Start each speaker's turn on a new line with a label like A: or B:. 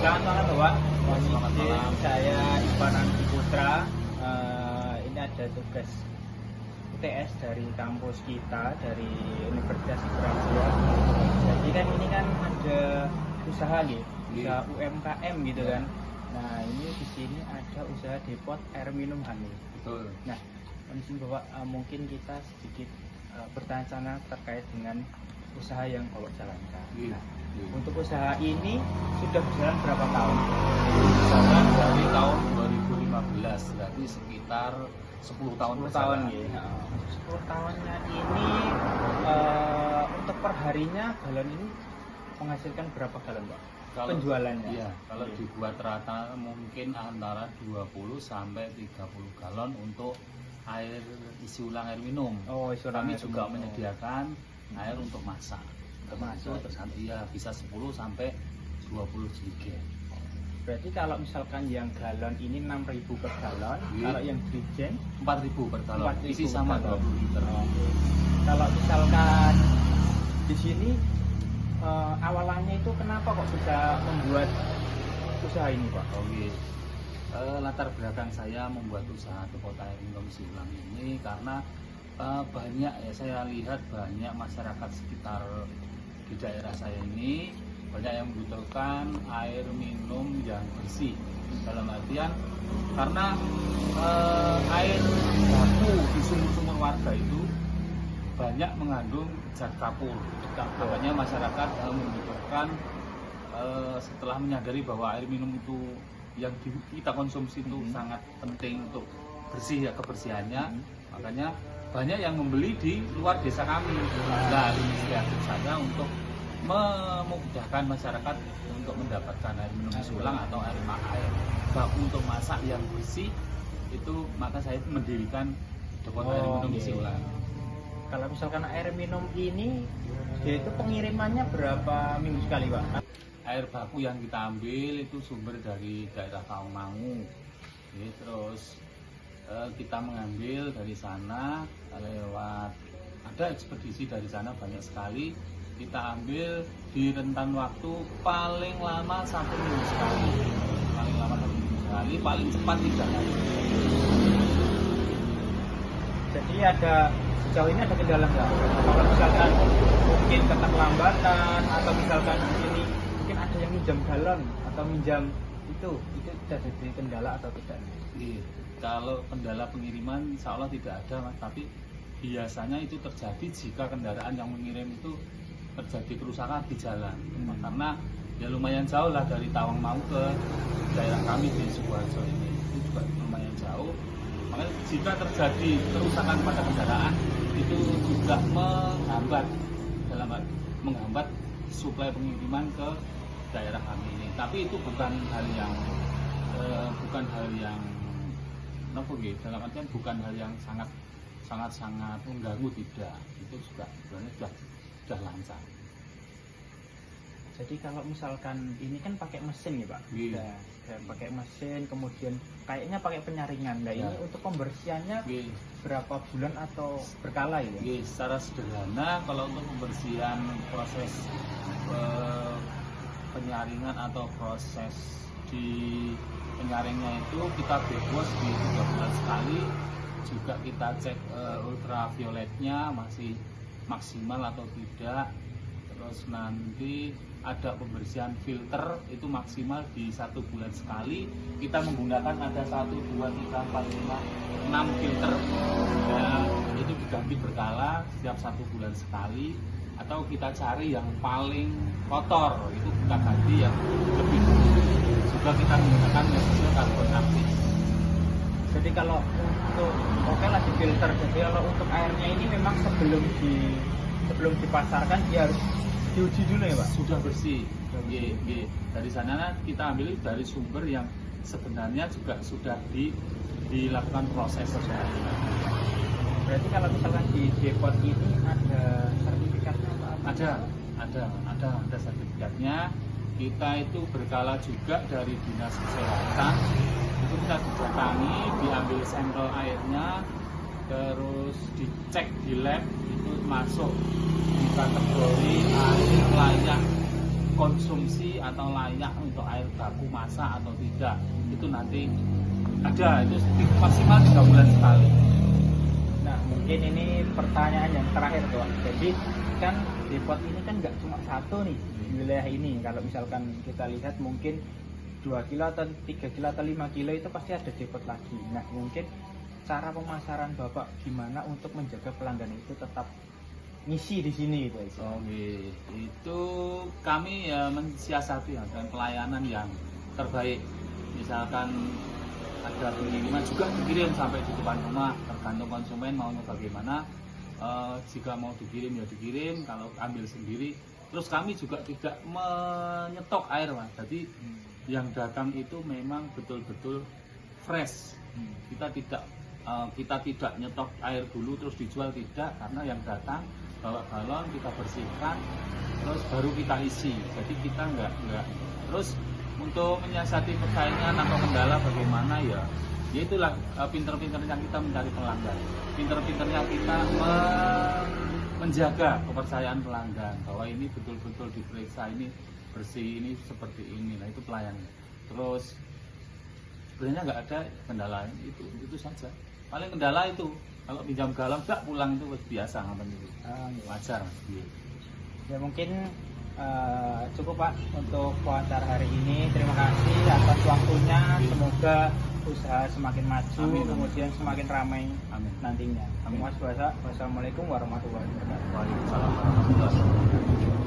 A: Selamat malam Bapak.
B: Selamat malam.
A: Saya Ivan Andi Putra. Ini ada tugas UTS dari kampus kita dari Universitas Brawijaya. Jadi kan ini kan ada usaha gitu, usaha UMKM gitu kan. Nah ini di sini ada usaha depot air minum Hani.
B: Betul.
A: Nah di sini Bapak mungkin kita sedikit bertanya terkait dengan usaha yang Bapak jalankan. Nah, untuk usaha ini sudah berjalan berapa tahun?
B: Misalnya dari tahun 2015, berarti sekitar 10 tahun.
A: 10 tahun ya. 10 tahunnya ini untuk perharinya galon ini menghasilkan berapa galon, Pak?
B: Kalau,
A: penjualannya?
B: Iya, kalau dibuat rata mungkin antara 20 sampai 30 galon untuk air isi ulang air minum.
A: Oh, isi ulang
B: Kami
A: air
B: juga
A: minum.
B: menyediakan air untuk masak.
A: Termasuk
B: Iya, bisa 10 sampai 20 jerigen.
A: berarti kalau misalkan yang galon ini 6.000 per galon, kalau yang jerigen
B: 4.000 per galon.
A: 4.000
B: Isi sama
A: per galon.
B: 20 liter.
A: Kalau misalkan di sini awalannya itu kenapa kok bisa membuat usaha ini, Pak?
B: Oke. Latar belakang saya membuat usaha depot air minum isi ulang ini karena banyak ya, saya lihat banyak masyarakat sekitar di daerah saya ini banyak yang membutuhkan air minum yang bersih, dalam artian karena air baku di sumur-sumur warga itu banyak mengandung zat kapur. Makanya masyarakat membutuhkan setelah menyadari bahwa air minum itu yang kita konsumsi itu sangat penting untuk bersih ya, kebersihannya, makanya banyak yang membeli di luar desa kami. Nah, inisiatif saya untuk memudahkan masyarakat untuk mendapatkan air minum isi ulang atau air baku untuk masak yang bersih itu, maka saya mendirikan depot air minum isi ulang.
A: Kalau misalkan air minum ini dia itu pengirimannya berapa minggu sekali, Pak?
B: Air baku yang kita ambil itu sumber dari daerah Tawangmangu. Terus kita mengambil dari sana lewat, ada ekspedisi dari sana banyak sekali. Kita ambil di rentan waktu paling lama 1 minggu sekali, paling lama 1 minggu sekali, paling cepat 3 hari.
A: Jadi sejauh ini ada kendala nggak? Kalau misalkan mungkin keterlambatan atau misalkan di sini mungkin ada yang minjam galon atau minjam itu sudah jadi kendala atau tidak?
B: Kalau kendala pengiriman insya Allah tidak ada, Mas, tapi biasanya itu terjadi jika kendaraan yang mengirim itu terjadi kerusakan di jalan. Karena ya lumayan jauh lah dari Tawangmangu ke daerah kami di Sukoharjo ini, itu juga lumayan jauh. Makanya jika terjadi kerusakan pada kendaraan itu juga menghambat suplai pengiriman ke daerah kami ini. Tapi itu bukan hal yang dalam artian bukan hal yang sangat mengganggu, tidak. Itu juga sebenarnya sudah lancar.
A: Jadi kalau misalkan ini kan pakai mesin ya, Pak? Pakai mesin, kemudian kayaknya pakai penyaringan. Nah ini untuk pembersihannya berapa bulan atau berkala ya?
B: Secara sederhana kalau untuk pembersihan proses penyaringan atau proses di penyaringnya itu kita bebas di 3 bulan sekali. Juga kita cek ultravioletnya masih maksimal atau tidak. Terus nanti ada pembersihan filter itu maksimal di 1 bulan sekali. Kita menggunakan ada 1, 2, 3, 4, 5, 6 filter. Dan itu diganti berkala setiap 1 bulan sekali. Atau kita cari yang paling kotor, itu kita ganti yang lebih dulu. Juga kita menggunakan metode karbon aktif.
A: Jadi kalau untuk lah di filter, jadi kalau untuk airnya ini memang sebelum dipasarkan dia harus diuji dulu ya, Pak?
B: Sudah bersih. Dari sana kita ambil dari sumber yang sebenarnya juga sudah dilakukan proses.
A: Berarti kalau misalkan di depot ini ada sertifikatnya apa?
B: Ada sertifikatnya. Kita itu berkala juga dari dinas kesehatan. Itu kita didatangi, diambil sampel airnya, terus dicek di lab, itu masuk di kategori air layak konsumsi atau layak untuk air baku masak atau tidak, itu nanti ada, itu maksimal 3 bulan sekali.
A: Nah, mungkin ini pertanyaan yang terakhir tuh. Jadi kan depot ini kan nggak cuma satu nih di wilayah ini. Kalau misalkan kita lihat mungkin 2 kilo atau 3 kilo atau 5 kilo itu pasti ada depot lagi. Nah, mungkin cara pemasaran Bapak gimana untuk menjaga pelanggan itu tetap ngisi di sini gitu.
B: Oke, itu kami ya mensiasati ya, dengan pelayanan yang terbaik. Misalkan ada pengiriman juga dikirim sampai di depan rumah, tergantung konsumen maunya bagaimana. Jika mau dikirim ya dikirim, kalau ambil sendiri. Terus kami juga tidak menyetok air, Mas. Jadi yang datang itu memang betul-betul fresh. Kita tidak nyetok air dulu terus dijual, tidak, karena yang datang bawa galon kita bersihkan terus baru kita isi. Jadi kita enggak. Terus untuk menyiasati persaingan atau kendala bagaimana ya itulah pinter-pinternya kita mencari pelanggan, pinter-pinternya kita menjaga kepercayaan pelanggan bahwa ini betul-betul diperiksa, ini bersih, ini seperti ini. Nah, itu pelayanan. Terus sebenarnya nggak ada kendala, itu saja. Paling kendala itu kalau pinjam galon nggak pulang itu biasa, ngapain itu wajar.
A: Ya mungkin cukup Pak untuk wawancara hari ini. Terima kasih atas waktunya. Semoga usaha semakin maju,
B: amin.
A: Kemudian semakin ramai
B: Amin.
A: nantinya.
B: Amin.
A: Mas Basa, wassalamualaikum warahmatullahi wabarakatuh.
B: Waalaikumsalam warahmatullahi wabarakatuh.